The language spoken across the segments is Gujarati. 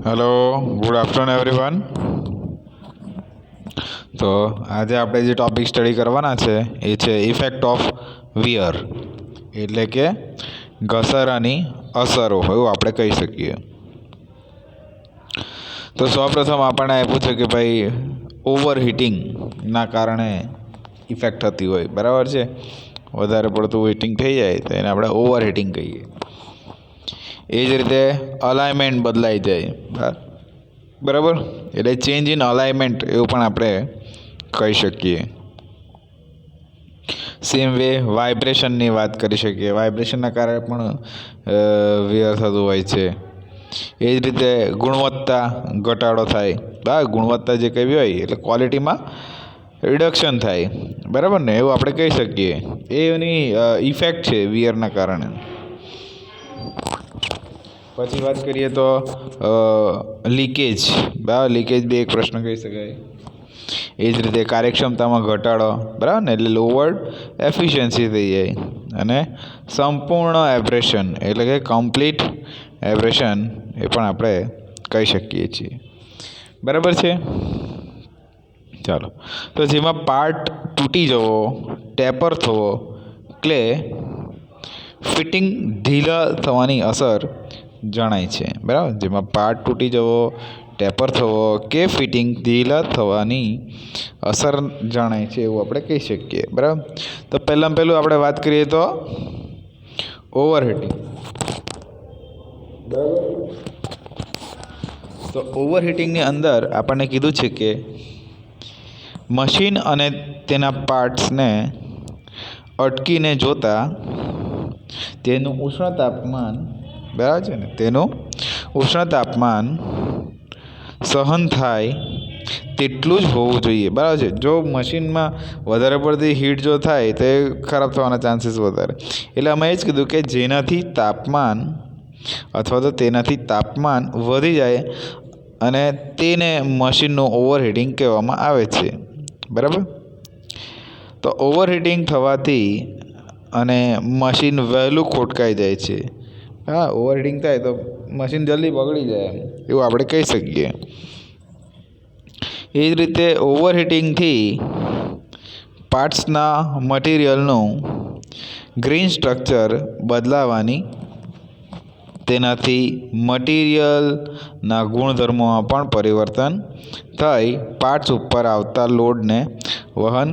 Hello, good afternoon everyone. તો આજે આપણે જે ટૉપિક સ્ટડી કરવાના છે એ છે ઇફેક્ટ ઓફ વિયર, એટલે કે ઘસારાની અસરો એવું આપણે કહી શકીએ. તો સૌપ્રથમ આપણને આપ્યું છે કે ભાઈ ઓવર હીટિંગના કારણે ઇફેક્ટ થતી હોય, બરાબર છે. વધારે પડતું હીટિંગ થઈ જાય તો એને આપણે ઓવર હીટિંગ કહીએ. એ જ રીતે અલાઇનમેન્ટ બદલાઈ જાય, બરાબર, એટલે ચેન્જ ઇન અલાઇનમેન્ટ એવું પણ આપણે કહી શકીએ. સેમ વે વાઇબ્રેશનની વાત કરી શકીએ. વાઇબ્રેશનના કારણે પણ વિયર થતું હોય છે. એ જ રીતે ગુણવત્તા ઘટાડો થાય, ગુણવત્તા જે કહેવી હોય એટલે ક્વોલિટીમાં રિડક્શન થાય, બરાબર ને, એવું આપણે કહી શકીએ. એ એની ઇફેક્ટ છે વિયરના કારણે. પછી વાત કરીએ તો લીકેજ, લીકેજ બી એક પ્રશ્ન કહી શકાય. એ જ રીતે કાર્યક્ષમતામાં ઘટાડો, બરાબર ને, એટલે લોવર્ડ એફિશિયન્સી થઈ જાય. અને સંપૂર્ણ એબ્રેશન એટલે કે કમ્પ્લીટ એબ્રેશન એ પણ આપણે કહી શકીએ છીએ, બરાબર છે. ચાલો, તો જેમાં પાર્ટ તૂટી જવો, ટેપર થવો, ક્લે ફિટિંગ ઢીલા થવાની અસર જણાય છે, બરાબર. જેમાં પાર્ટ તૂટી જવો, ટેપર થવો કે ફિટિંગ ઢીલા થવાની અસર જણાય છે એવું આપણે કહી શકીએ, બરાબર. તો પહેલું આપણે વાત કરીએ તો ઓવરહીટિંગ, બરાબર. તો ઓવરહીટિંગની અંદર આપણને કીધું છે કે મશીન અને તેના પાર્ટ્સને અટકીને જોતા તેનું ઉષ્ણ તાપમાન, બરાબર છે ને, તેનું ઉષ્ણ તાપમાન સહન થાય તેટલું જ હોવું જોઈએ, બરાબર છે. જો મશીનમાં વધારે પડતી હીટ જો થાય તો એ ખરાબ થવાના ચાન્સીસ વધારે. એટલે અમે એ જ કીધું કે જેનાથી તાપમાન અથવા તો તેનાથી તાપમાન વધી જાય અને તેને મશીનનું ઓવરહીટિંગ કહેવામાં આવે છે, બરાબર. તો ઓવરહીટિંગ થવાથી અને મશીન વહેલું ખોટકાઈ જાય છે. ઓવરહીટિંગ થાય તો મશીન જલ્દી બગડી જાય એવું આપણે કહી શકીએ. એ જ રીતે ઓવરહીટિંગથી પાર્ટ્સના મટીરિયલનું ગ્રીન સ્ટ્રક્ચર બદલાવાની, તેનાથી મટીરિયલના ગુણધર્મોમાં પણ પરિવર્તન થઈ પાર્ટ્સ ઉપર આવતા લોડને વહન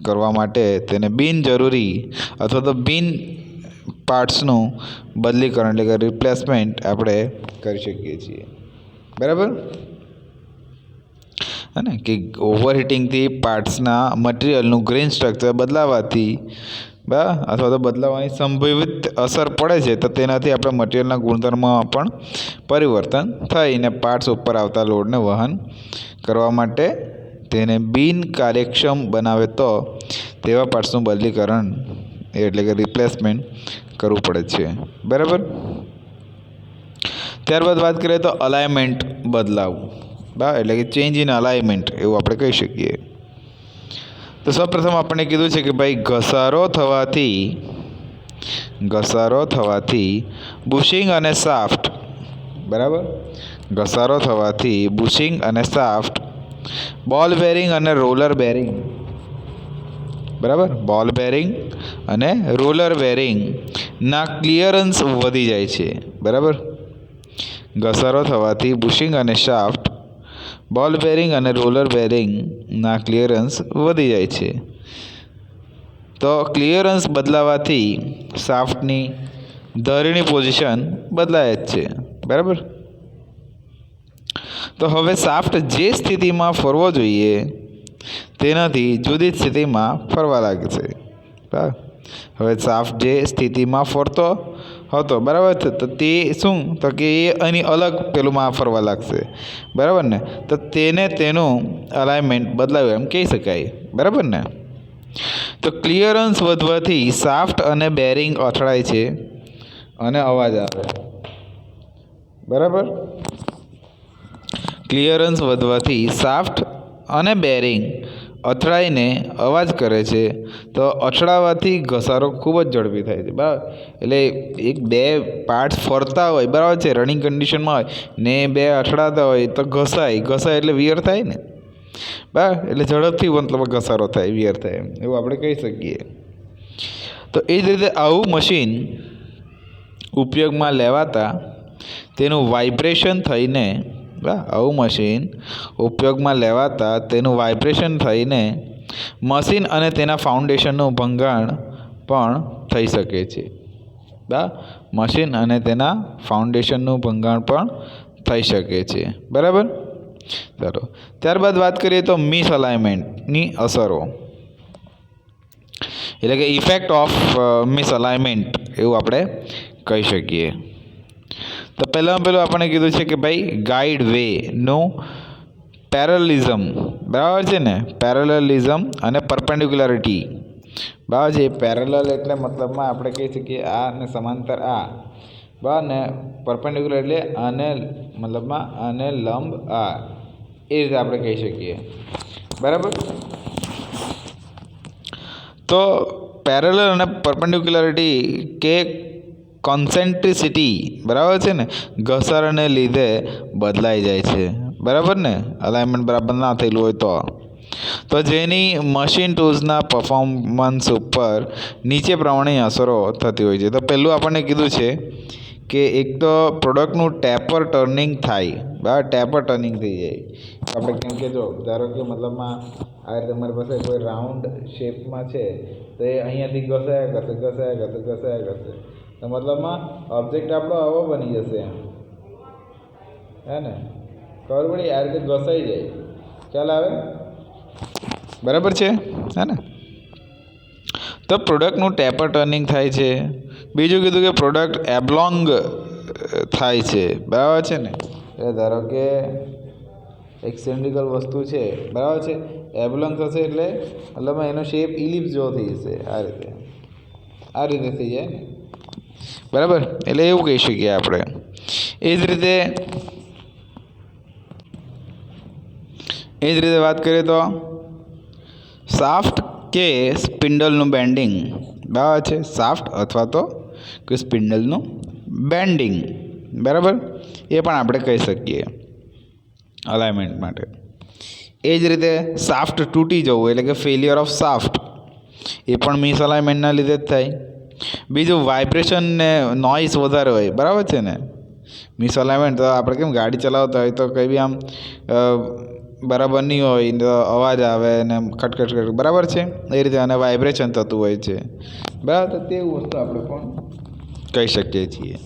કરવા માટે તેને બિનજરૂરી અથવા તો બિન પાર્ટ્સનું બદલીકરણ એટલે કે રિપ્લેસમેન્ટ આપણે કરી શકીએ છીએ, બરાબર. અને કે ઓવરહીટિંગથી પાર્ટ્સના મટીરિયલનું ગ્રીન સ્ટ્રક્ચર બદલાવાથી અથવા તો બદલાવાની સંભવિત અસર પડે છે, તો તેનાથી આપણે મટીરિયલના ગુણધર્મમાં પણ પરિવર્તન થઈને પાર્ટ્સ ઉપર આવતા લોડને વહન કરવા માટે તેને બિનકાર્યક્ષમ બનાવે તો તેવા પાર્ટ્સનું બદલીકરણ એટલે કે રિપ્લેસમેન્ટ કરવું પડે છે, બરાબર. ત્યારબાદ વાત કરીએ તો અલાઇનમેન્ટ બદલાવવું, એટલે કે ચેન્જ ઇન અલાઇનમેન્ટ એવું આપણે કહી શકીએ. તો સૌપ્રથમ આપણે કીધું છે કે ભાઈ ઘસારો થવાથી બુશિંગ અને શાફ્ટ, બરાબર, ઘસારો થવાથી બુશિંગ અને શાફ્ટ, બોલ બેરિંગ અને રોલર બેરિંગ, બરાબર, બોલ બેરિંગ અને રોલર બેરિંગના ક્લિયરન્સ વધી જાય છે, બરાબર. ઘસારો થવાથી બુશિંગ અને શાફ્ટ, બોલ બેરિંગ અને રોલર બેરિંગના ક્લિયરન્સ વધી જાય છે. તો ક્લિયરન્સ બદલાવાથી શાફ્ટની ધરીની પોઝિશન બદલાય જ છે, બરાબર. તો હવે શાફ્ટ જે સ્થિતિમાં ફરવો જોઈએ તેનાથી જુદી સ્થિતિમાં ફરવા લાગે છે. હવે શાફ્ટ જે સ્થિતિમાં ફરતો હતો, બરાબર, તો તે શું તો કે એ એની અલગ પેલુંમાં ફરવા લાગશે, બરાબર ને. તો તેનું અલાઇનમેન્ટ બદલાયું એમ કહી શકાય, બરાબર ને. તો ક્લિયરન્સ વધવાથી શાફ્ટ અને બેરિંગ અથડાય છે અને અવાજ આવે, બરાબર. ક્લિયરન્સ વધવાથી શાફ્ટ અને બેરિંગ અથડાઈને અવાજ કરે છે તો અથડાવાથી ઘસારો ખૂબ જ ઝડપી થાય છે બરાબર. એટલે એક બે પાર્ટ્સ ફરતા હોય બરાબર છે, રનિંગ કન્ડિશનમાં હોય ને બે અથડાતા હોય તો ઘસાય એટલે વિયર થાય ને બરાબર. એટલે ઝડપથી મતલબ ઘસારો થાય, વિયર થાય એવું આપણે કહી શકીએ. તો એ જ રીતે આવું મશીન ઉપયોગમાં લેવાતા તેનું વાઇબ્રેશન થઈને આવું મશીન ઉપયોગમાં લેવાતા તેનું વાઇબ્રેશન થઈને મશીન અને તેના ફાઉન્ડેશનનું ભંગાણ પણ થઈ શકે છે મશીન અને તેના ફાઉન્ડેશનનું ભંગાણ પણ થઈ શકે છે બરાબર. ચાલો ત્યારબાદ વાત કરીએ તો મિસઅલાઇનમેન્ટની અસરો, એટલે કે ઇફેક્ટ ઓફ મિસઅલાઇનમેન્ટ એવું આપણે કહી શકીએ. તો પહેલું આપણને કીધું છે કે ભાઈ ગાઈડ વેનું પેરેલલિઝમ બરાબર છે ને, પેરેલલિઝમ અને પરપેન્ડિક્યુલારિટી બરાબર છે. પેરેલલ એટલે મતલબમાં આપણે કહી શકીએ આ ને સમાંતર આ બરાબર ને, પરપેન્ડિક્યુલર એટલે આને મતલબમાં આને લંબ આ, એ રીતે આપણે કહી શકીએ બરાબર. તો પેરેલલ અને પરપેન્ડિક્યુલારિટી કે કોન્સેન્ટ્રિસિટી બરાબર છે ને, ઘસારાને લીધે બદલાઈ જાય છે બરાબર ને, અલાઇનમેન્ટ બરાબર ના થયેલું હોય તો જેની મશીન ટૂલ્સના પરફોર્મન્સ ઉપર નીચે પ્રમાણે અસરો થતી હોય છે. તો પહેલું આપણને કીધું છે કે એક તો પ્રોડક્ટનું ટેપર ટર્નિંગ થાય બરાબર, ટેપર ટર્નિંગ થઈ જાય. આપણે કેમ કે જો ધારો કે મતલબમાં આ રીતે તમારી પાસે કોઈ રાઉન્ડ શેપમાં છે તો એ અહીંયાથી ઘસાયા કરશે તો મતલબમાં ઓબ્જેક્ટ આપણો આવો બની જશે એમ, હે ને, ખબર પડી, આ રીતે ઘસાઈ જાય, ખ્યાલ આવે બરાબર છે, હે ને. તો પ્રોડક્ટનું ટેપર ટર્નિંગ થાય છે. બીજું કીધું કે પ્રોડક્ટ એબ્લોંગ થાય છે બરાબર છે ને, એટલે ધારો કે એક સિલિન્ડ્રિકલ વસ્તુ છે બરાબર છે, એબ્લોંગ થશે એટલે મતલબ એનો શેપ ઇલિપ્સ જેવો થઈ જશે, આ રીતે થઈ જાય ને બરાબર. એટલે એવું કહી શકીએ આપણે. એ જ રીતે વાત કરીએ તો શાફ્ટ કે સ્પિન્ડલનું બેન્ડિંગ બરાબર છે, શાફ્ટ અથવા તો કે સ્પિન્ડલનું બેન્ડિંગ બરાબર, એ પણ આપણે કહી શકીએ અલાઇનમેન્ટ માટે. એ જ રીતે શાફ્ટ તૂટી જવું એટલે કે ફેલિયર ઓફ શાફ્ટ, એ પણ મિસઅલાઇનમેન્ટના લીધે જ થાય. બીજું વાઇબ્રેશન ને નોઇસ વધારે હોય બરાબર છે ને, મિસઅલાઇનમેન્ટ તો આપણે કેમ ગાડી ચલાવતા હોય તો કંઈ બી આમ બરાબર નહીં હોય તો અવાજ આવે ને ખટખટ બરાબર છે, એ રીતે અને વાઇબ્રેશન થતું હોય છે બરાબર. તો તે વસ્તુ આપણે પણ કહી શકીએ છીએ.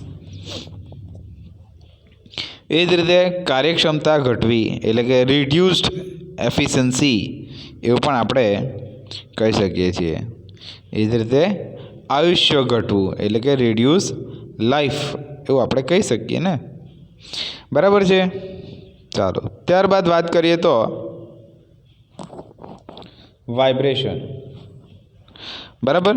એ જ રીતે કાર્યક્ષમતા ઘટવી એટલે કે રિડ્યુસ્ડ એફિશિયન્સી એવું પણ આપણે કહી શકીએ છીએ. એ જ રીતે આયુષ્ય ઘટવું એટલે કે રિડ્યુસ લાઈફ એવું આપણે કહી શકીએ ને બરાબર છે. ચાલો ત્યારબાદ વાત કરીએ તો વાઇબ્રેશન બરાબર.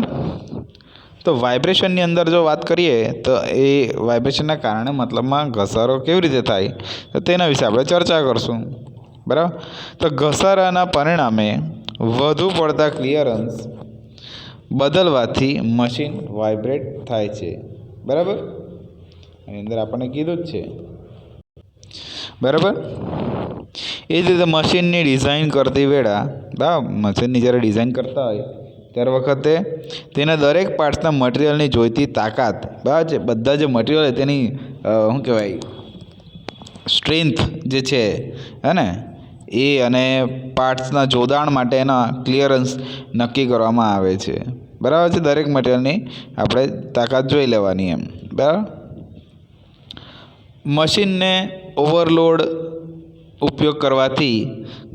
તો વાઇબ્રેશનની અંદર જો વાત કરીએ તો એ વાઇબ્રેશનના કારણે મતલબમાં ઘસારો કેવી રીતે થાય તો તેના વિશે આપણે ચર્ચા કરશું બરાબર. તો ઘસારાના પરિણામે વધુ પડતા ક્લિયરન્સ બદલવાથી મશીન વાઇબ્રેટ થાય છે બરાબર. એની અંદર આપણને કીધું જ છે બરાબર. એ જ રીતે મશીનની ડિઝાઇન કરતી વેળા બરાબર, મશીનની જ્યારે ડિઝાઇન કરતા હોય ત્યારે વખતે તેના દરેક પાર્ટ્સના મટિરિયલની જોઈતી તાકાત બરાબર છે, બધા જે મટિરિયલ હોય તેની શું કહેવાય સ્ટ્રેન્થ જે છે હે ને, એ અને પાર્ટ્સના જોડાણ માટેના ક્લિયરન્સ નક્કી કરવામાં આવે છે બરાબર છે. દરેક મટિરિયલની આપણે તાકાત જોઈ લેવાની એમ બરાબર. મશીનને ઓવરલોડ ઉપયોગ કરવાથી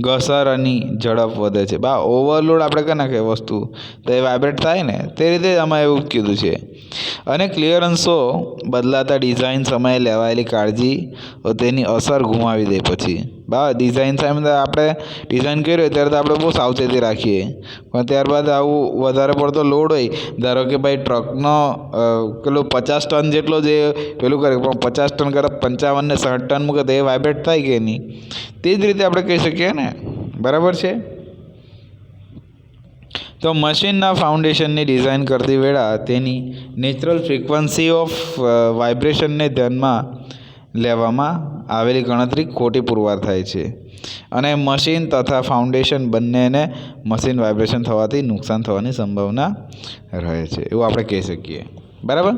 ઘસારાની ઝડપ વધે છે ઓવરલોડ આપણે કરી નાખીએ વસ્તુ તો એ વાઇબ્રેટ થાય ને, તે રીતે આમાં એવું કીધું છે. અને ક્લિયરન્સો બદલાતા ડિઝાઇન સમયે લેવાયેલી કાળજી તેની અસર ગુમાવી દે પછી ડિઝાઇન સમયે આપણે ડિઝાઇન કર્યું હોય ત્યારે તો આપણે બહુ સાવચેતી રાખીએ, પણ ત્યારબાદ આવું વધારે પડતો લોડ હોય, ધારો કે ભાઈ ટ્રકનો પેલું 50 ટન જેટલો જે પેલું કરે પણ 50 ટન કરતાં 55 ને 60 ટન મૂકે તો એ વાઇબ્રેટ થાય કે નહીં, તે જ રીતે આપણે કહી શકીએ ને બરાબર છે. તો મશીનના ફાઉન્ડેશનની ડિઝાઇન કરતી વેળા તેની નેચરલ ફ્રીક્વન્સી ઓફ વાઇબ્રેશનને ધ્યાનમાં લેવામાં આવેલી ગણતરી ખોટી પુરવાર થાય છે અને મશીન તથા ફાઉન્ડેશન બંનેને મશીન વાઇબ્રેશન થવાથી નુકસાન થવાની સંભાવના રહે છે એવું આપણે કહી શકીએ. બરાબર.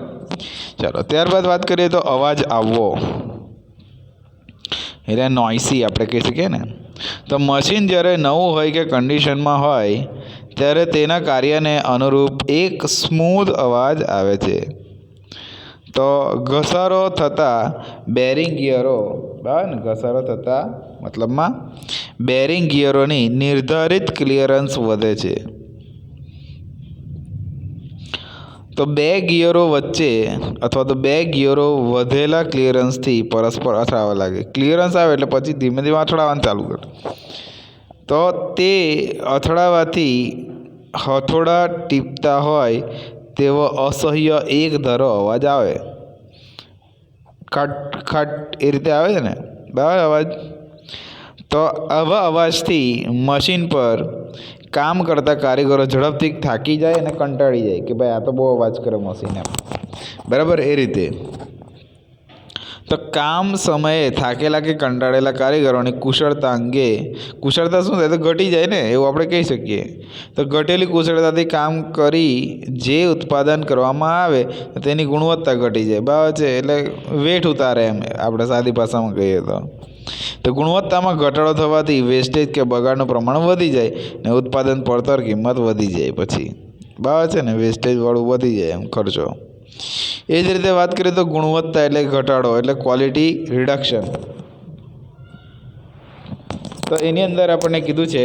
ચાલો ત્યારબાદ વાત કરીએ તો અવાજ આવવો એટલે નોઇસી આપણે કહી શકીએ ને. તો મશીન જ્યારે નવું હોય કે કન્ડિશનમાં હોય ત્યારે તેના કાર્યને અનુરૂપ એક સ્મૂધ અવાજ આવે છે. તો ઘસારો થતાં બેરિંગ ગિયરો, બરાબર ને, ઘસારો થતાં મતલબમાં બેરિંગ ગિયરોની નિર્ધારિત ક્લિયરન્સ વધે છે. તો બે ગિયરો વચ્ચે અથવા તો બે ગિયરો વધેલા ક્લિયરન્સથી પરસ્પર અથડાવા લાગે. ક્લિયરન્સ આવે એટલે પછી ધીમે ધીમે અથડાવાનું ચાલુ કરે. તો તે અથડાવાથી હથોડા ટીપતા હોય તેવો અસહ્ય એક ધારો અવાજ આવે. ખટ ખટ એ રીતે આવે છે ને, બરાબર અવાજ. તો આવા અવાજથી મશીન પર કામ કરતા કારીગરો ઝડપથી થાકી જાય અને કંટાળી જાય કે ભાઈ આ તો બહુ અવાજ કરે મશીન એમ. બરાબર. એ રીતે તો કામ સમયે થાકેલા કે કંટાળેલા કારીગરોની કુશળતા અંગે, કુશળતા શું થાય તો ઘટી જાય ને, એવું આપણે કહી શકીએ. તો ઘટેલી કુશળતાથી કામ કરી જે ઉત્પાદન કરવામાં આવે તેની ગુણવત્તા ઘટી જાય. બરાબર છે. એટલે વેઠ ઉતારે એમ આપણે સાદી ભાષામાં કહીએ તો ગુણવત્તામાં ઘટાડો થવાથી વેસ્ટેજ કે બગાડનું પ્રમાણ વધી જાય ને ઉત્પાદન પડતર કિંમત વધી જાય પછી. બરાબર છે ને, વેસ્ટેજવાળું વધી જાય એમ ખર્ચો. એ જ રીતે વાત કરીએ તો ગુણવત્તા એટલે ઘટાડો એટલે ક્વોલિટી રિડક્શન. તો એની અંદર આપણને કીધું છે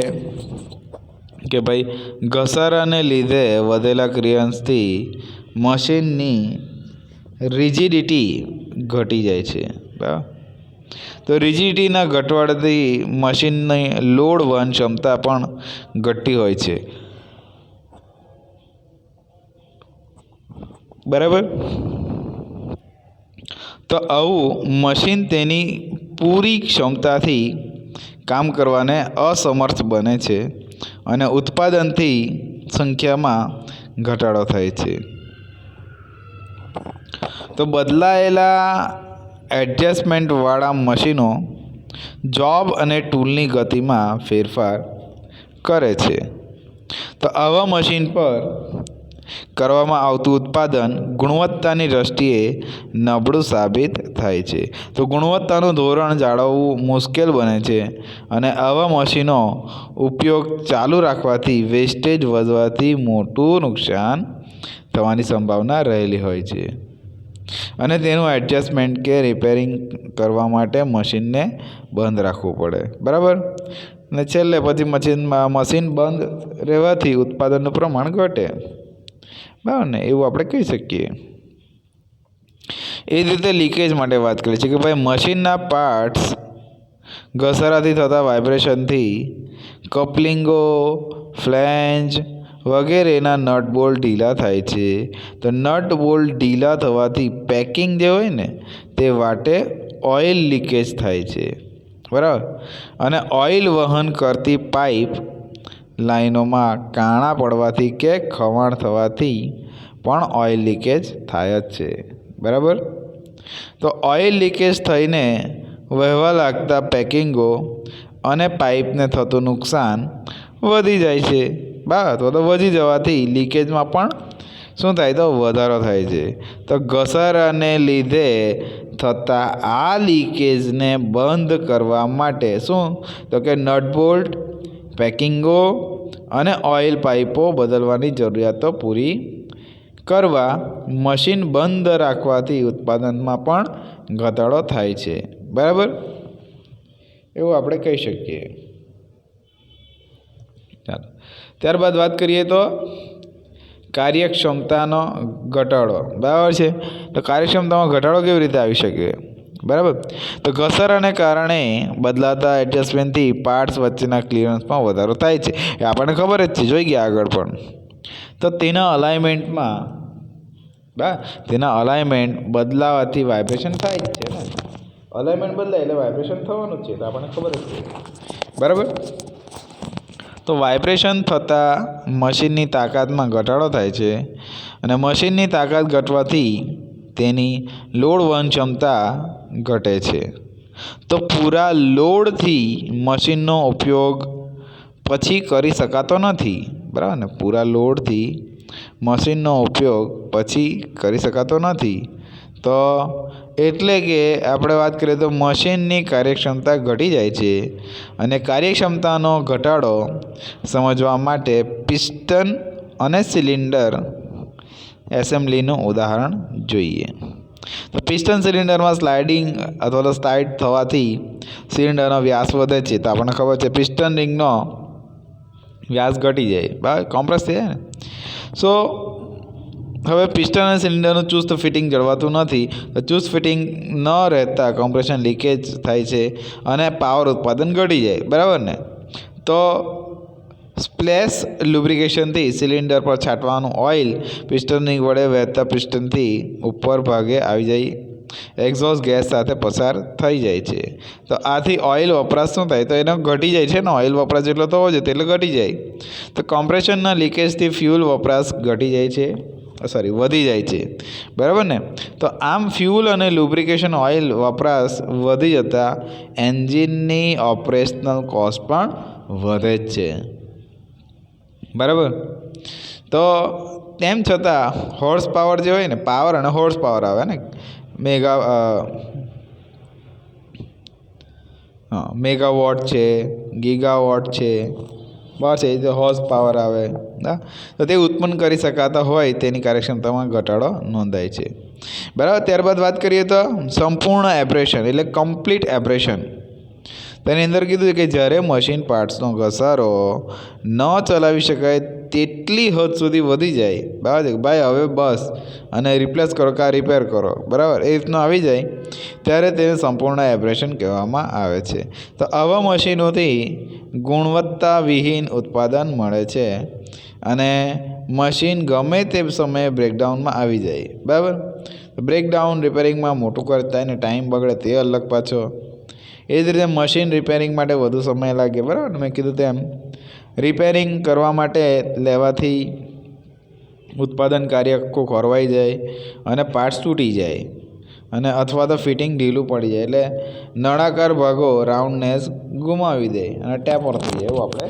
કે ભાઈ ઘસારાને લીધે વધેલા ક્લિયરન્સથી મશીનની રિજિડિટી ઘટી જાય છે. બરાબર. તો રિજિડિટીના ઘટવાથી મશીનની લોડ વહન ક્ષમતા પણ ઘટતી હોય છે. બરાબર. તો આવું મશીન તેની પૂરી ક્ષમતાથી કામ કરવાને અસમર્થ બને છે અને ઉત્પાદનથી સંખ્યામાં ઘટાડો થાય છે. તો બદલાયેલા એડજસ્ટમેન્ટવાળા મશીનો જોબ અને ટૂલની ગતિમાં ફેરફાર કરે છે. તો આવા મશીન પર કરવામાં આવતું ઉત્પાદન ગુણવત્તાની દૃષ્ટિએ નબળું સાબિત થાય છે. તો ગુણવત્તાનું ધોરણ જાળવવું મુશ્કેલ બને છે અને આવા મશીનો ઉપયોગ ચાલુ રાખવાથી વેસ્ટેજ વધવાથી મોટું નુકસાન થવાની સંભાવના રહેલી હોય છે અને તેનું એડજસ્ટમેન્ટ કે રિપેરિંગ કરવા માટે મશીનને બંધ રાખવું પડે. બરાબર. અને છેલ્લે પછી મશીન બંધ રહેવાથી ઉત્પાદનનું પ્રમાણ ઘટે. બરાબર ને, એવું આપણે કહી શકીએ. એ જ રીતે લીકેજ માટે વાત કરીએ છીએ કે ભાઈ મશીનના પાર્ટ્સ ઘસારાથી થતા વાઇબ્રેશનથી કપલિંગો, ફ્લેંજ વગેરેના નટ બોલ્ટ ઢીલા થાય છે. તો નટ બોલ્ટ ઢીલા થવાથી પેકિંગ જે હોય ને તે વાટે ઓઇલ લીકેજ થાય છે. બરાબર. અને ઓઇલ વહન કરતી પાઇપ લાઈનોમાં કાણા પડવાથી કે ખવાણ થવાથી પણ ઓઇલ લીકેજ થાય જ છે. બરાબર. તો ઓઇલ લીકેજ થઈને વહેવા લાગતા પેકિંગો અને પાઇપને થતું નુકસાન વધી જાય છે. બરાબર. તો વધી જવાથી લીકેજમાં પણ શું થાય તો વધારો થાય છે. તો ઘસારાને લીધે થતા આ લીકેજને બંધ કરવા માટે શું તો કે નટ બોલ્ટ, પેકિંગો અને ઓઇલ પાઇપો બદલવાની જરૂરિયાતો પૂરી કરવા મશીન બંધ રાખવાથી ઉત્પાદનમાં પણ ઘટાડો થાય છે. બરાબર. એવું આપણે કહી શકીએ. ચાલો ત્યારબાદ વાત કરીએ તો કાર્યક્ષમતાનો ઘટાડો. બરાબર છે. તો કાર્યક્ષમતામાં ઘટાડો કેવી રીતે આવી શકે? બરાબર. તો ઘસારાને કારણે બદલાતા એડજસ્ટમેન્ટથી પાર્ટ્સ વચ્ચેના ક્લિયરન્સમાં વધારો થાય છે. એ આપણને ખબર જ છે, જોઈ ગયા આગળ પણ. તો તેના અલાઇનમેન્ટ બદલાવાથી વાઇબ્રેશન થાય જ છે ને. અલાઇનમેન્ટ બદલાય એટલે વાઇબ્રેશન થવાનું જ છે, તો આપણને ખબર જ છે. બરાબર. તો વાઇબ્રેશન થતાં મશીનની તાકાતમાં ઘટાડો થાય છે અને મશીનની તાકાત ઘટવાથી તેની લોડ વહન ક્ષમતા ઘટે છે. તો પૂરા લોડથી મશીનનો ઉપયોગ પછી કરી શકાતો નથી, બરાબર ને? પૂરા લોડથી મશીનનો ઉપયોગ પછી કરી શકાતો નથી. તો એટલે કે આપણે વાત કરીએ તો મશીનની કાર્યક્ષમતા ઘટી જાય છે અને કાર્યક્ષમતાનો ઘટાડો સમજવા માટે પિસ્ટન અને સિલિન્ડર એસેમ્બલીનું ઉદાહરણ જોઈએ. તો પિસ્ટન સિલિન્ડરમાં સ્લાઇડિંગ અથવા તો સ્લાઇડ થવાથી સિલિન્ડરનો વ્યાસ વધે છે. તો આપણને ખબર છે પિસ્ટન રિંગનો વ્યાસ ઘટી જાય, બરાબર, કોમ્પ્રેસ થઈ જાય ને. સો હવે પિસ્ટન અને સિલિન્ડરનું ચુસ્ત ફિટિંગ જળવાતું નથી. તો ચુસ્ત ફિટિંગ ન રહેતા કોમ્પ્રેશન લીકેજ થાય છે અને પાવર ઉત્પાદન ઘટી જાય, બરાબર ને? તો સ્પ્લેશ લુબ્રિકેશનથી સિલિન્ડર પર છાંટવાનું ઓઇલ પિસ્ટન રિંગ વડે વહેતા પિસ્ટનથી ઉપર ભાગે આવી જાય એક્ઝોસ્ટ ગેસ સાથે પસાર થઈ જાય છે. તો આથી ઓઇલ વપરાશ શું થાય? તો એનો ઘટી જાય છે ને, ઓઇલ વપરાશ જેટલો થવો જોઈએ તેટલો ઘટી જાય. તો કોમ્પ્રેશનના લીકેજથી ફ્યુલ વપરાશ ઘટી જાય છે, વધી જાય છે, બરાબર ને? તો આમ ફ્યુલ અને લુબ્રિકેશન ઓઇલ વપરાશ વધી જતાં એન્જિનની ઓપરેશનલ કોસ્ટ પણ વધે જ છે, બરાબર. તો તેમ છતાં હોર્સ પાવર જે હોય ને, પાવર અને હોર્સ પાવર આવે ને, મેગાવોટ છે, ગીગાવોટ છે, બસ એ રીતે હોર્સ પાવર આવે. તો તે ઉત્પન્ન કરી શકાતા હોય તેની કાર્યક્ષમતામાં ઘટાડો નોંધાય છે, બરાબર. ત્યારબાદ વાત કરીએ તો સંપૂર્ણ એબ્રેશન એટલે કમ્પ્લીટ એબ્રેશન. તેની અંદર કીધું છે કે જ્યારે મશીન પાર્ટ્સનો ઘસારો ન ચલાવી શકાય તેટલી હદ સુધી વધી જાય, બરાબર છે ભાઈ, હવે બસ અને રિપ્લેસ કરો કાં રિપેર કરો, બરાબર, એ રીતનું આવી જાય ત્યારે તેને સંપૂર્ણ એબ્રેશન કહેવામાં આવે છે. તો આવા મશીનોથી ગુણવત્તાવિહીન ઉત્પાદન મળે છે અને મશીન ગમે તે સમયે બ્રેકડાઉનમાં આવી જાય, બરાબર. બ્રેકડાઉન રિપેરિંગમાં મોટું કરતા એને ટાઈમ બગડે તે અલગ પાછો. એ જ રીતે મશીન રિપેરિંગ માટે વધુ સમય લાગે, બરાબર. મેં કીધું તેમ રિપેરિંગ કરવા માટે લેવાથી ઉત્પાદન કાર્ય આખું ખોરવાઈ જાય અને પાર્ટ્સ તૂટી જાય અને અથવા તો ફિટિંગ ઢીલું પડી જાય એટલે નળાકાર ભાગો રાઉન્ડનેસ ગુમાવી દે અને ટેપર થઈ જાય એવું આપણે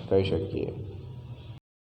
કહી શકીએ.